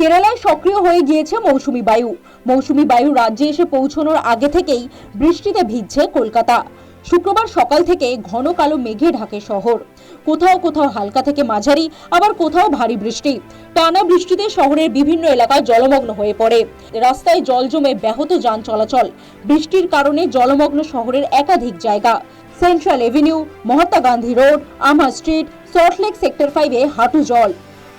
কেরালায় সক্রিয় হয়ে গিয়েছে মৌসুমী বায়ু। মৌসুমী বায়ু রাজ্যে এসে পৌঁছানোর আগে থেকেই বৃষ্টিতে ভিজছে কলকাতা। শুক্রবার সকাল থেকে ঘন কালো মেঘে ঢাকে শহর। কোথাও কোথাও হালকা থেকে মাঝারি, আবার কোথাও ভারী বৃষ্টি। টানা বৃষ্টিতে শহরের বিভিন্ন এলাকা জলমগ্ন হয়ে পড়ে। রাস্তায় জল জমে ব্যাহত যান চলাচল। বৃষ্টির কারণে জলমগ্ন শহরের একাধিক জায়গা। Central Avenue, Mahatma Gandhi road, আমা স্ট্রিট, সল্টলেক সেক্টর 5-এ হাঁটু জল।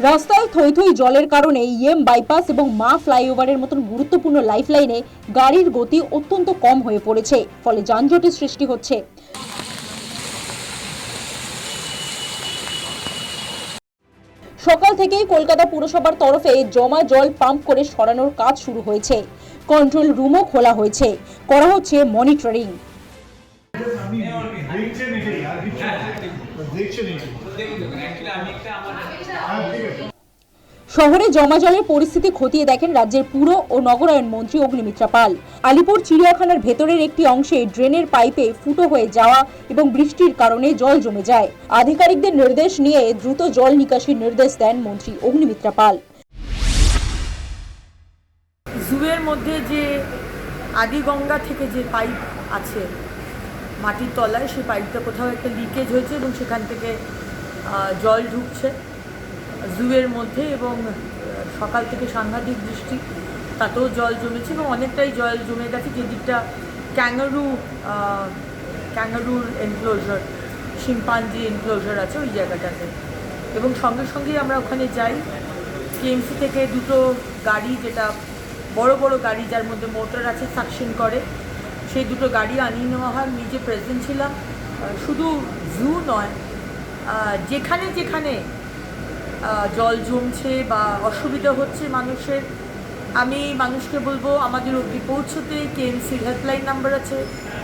রাস্তায় থই থই জলের কারণে ইএম বাইপাস এবং মা ফ্লাইওভারের মতন গুরুত্বপূর্ণ লাইফলাইনে গাড়ির গতি অত্যন্ত কম হয়ে পড়েছে, ফলে যানজটের সৃষ্টি হচ্ছে। সকাল থেকেই কলকাতা পুরসভার তরফে জমা জল পাম্প করে সরানোর কাজ শুরু হয়েছে। কন্ট্রোল রুমও খোলা হয়েছে, করা হচ্ছে মনিটরিং। শহরে জমা জলের পরিস্থিতি খতিয়ে দেখেন রাজ্যের পুর ও নগরায়ণ মন্ত্রী অগ্নিমিত্রা পাল। আলিপুর চিড়িয়াখানার ভেতরের একটি অংশে ড্রেনের পাইপে ফুটো হয়ে যাওয়া এবং বৃষ্টির কারণে জল জমে যায়। আধিকারিকদের নির্দেশ নিয়ে দ্রুত জল নিকাশির নির্দেশ দেন মন্ত্রী অগ্নিমিত্রা পাল। জুয়ের মধ্যে যে আদিগঙ্গা থেকে যে পাইপ আছে মাটির তলায়, সেই পাইপটা কোথাও একটা লিকেজ হয়েছে এবং সেখান থেকে জল ঢুকছে জুয়ের মধ্যে, এবং সকাল থেকে সাংঘাতিক বৃষ্টি, তাতেও জল জমেছে এবং অনেকটাই জল জমে গেছে যে দিকটা ক্যাঙ্গারুর এনক্লোজার, শিম্পাঞ্জি এনক্লোজার আছে ওই জায়গাটাতে। এবং সঙ্গে সঙ্গেই আমরা ওখানে যাই। টিএমসি থেকে দুটো গাড়ি, যেটা বড় বড় গাড়ি যার মধ্যে মোটর আছে, সাকশন করে, সেই দুটো গাড়ি আনিয়ে নেওয়া হয়। নিজে প্রেজেন্ট ছিলাম। শুধু জু নয়, যেখানে যেখানে জল জমছে বা অসুবিধা হচ্ছে মানুষের, আমি মানুষকে বলবো আমাদের অবধি পৌঁছতে। কেএমসির হেল্পলাইন নাম্বার আছে,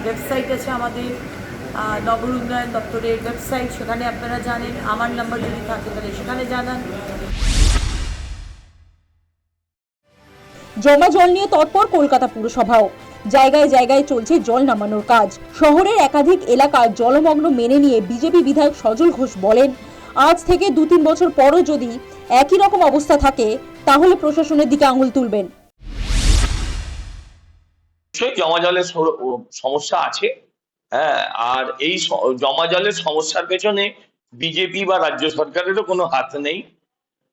ওয়েবসাইট আছে আমাদের, নগর উন্নয়ন দপ্তরের ওয়েবসাইট, সেখানে আপনারা জানেন। আমার নাম্বার যদি থাকে তাহলে সেখানে জানান। জমা জল নিয়ে তৎপর কলকাতা পুরসভাও। জায়গায় জায়গায় চলছে জল নামানোর কাজ। শহরের একাধিক এলাকা জলমগ্ন মেনে নিয়ে বিজেপি বিধায়ক সজল ঘোষ বলেন, আজ থেকে 2-3 বছর পরও যদি একই রকম অবস্থা থাকে তাহলে প্রশাসনের দিকে আঙুল তুলবেন। জমা জলের সমস্যা আছে, হ্যাঁ, আর এই জমা জলের সমস্যার পেছনে বিজেপি বা রাজ্য সরকারেরও কোনো হাত নেই।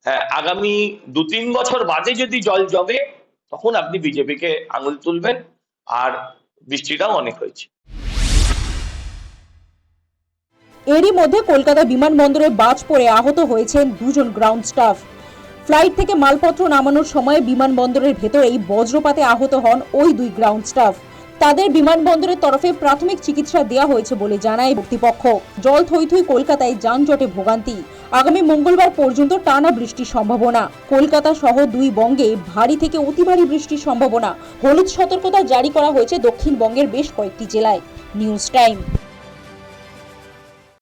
হ্যাঁ, আগামী 2-3 বছর বাদে যদি জল জমে তখন আপনি বিজেপিকে আঙুল তুলবেন। আর বৃষ্টিটাও অনেক হয়েছে। এরই মধ্যে কলকাতা বিমানবন্দরে বাজ পড়ে আহত হয়েছেন 2 জন গ্রাউন্ড স্টাফ। ফ্লাইট থেকে মালপত্র নামানোর সময় বিমানবন্দরের ভেতরেই বজ্রপাতে আহত হন ওই 2 গ্রাউন্ড স্টাফ। তাদের বিমানবন্দরের তরফে প্রাথমিক চিকিৎসা দেওয়া হয়েছে বলে জানায় কর্তৃপক্ষ। জল থই থই কলকাতায় যানজটে ভোগান্তি। আগামী মঙ্গলবার পর্যন্ত টানা বৃষ্টির সম্ভাবনা। কলকাতা সহ 2 বঙ্গে ভারী থেকে অতি ভারী বৃষ্টির সম্ভাবনা। হলুদ সতর্কতা জারি করা হয়েছে দক্ষিণবঙ্গের বেশ কয়েকটি জেলায়। News time.